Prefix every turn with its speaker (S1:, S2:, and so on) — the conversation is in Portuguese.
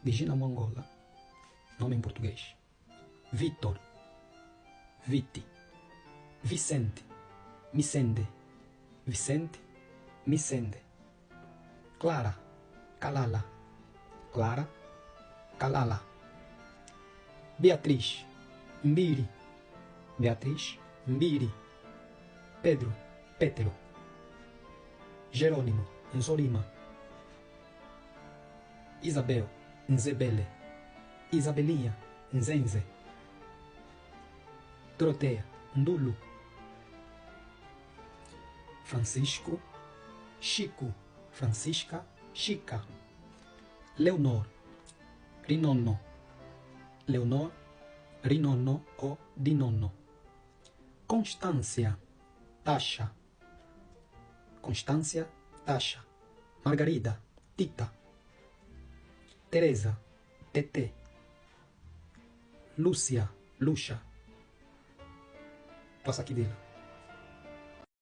S1: de Gina Mongola, nome em português. Vitor, Viti, Vicente, Micende, Vicente, Micende. Clara, Calala, Clara, Calala. Beatriz, Mbiri, Beatriz, Mbiri. Pedro, Pétero. Jerônimo, Nzolima. Isabel, Nzebele. Isabelinha, Nzenze. Doroteia, Ndulu. Francisco, Chico, Francisca, Chica. Leonor, Rinono. Leonor, Rinono ou Dinono. Constância, Tasha. Constância, Tasha. Margarida, Tita. Teresa, Tete. Lúcia, Luxa. Passa aqui dele.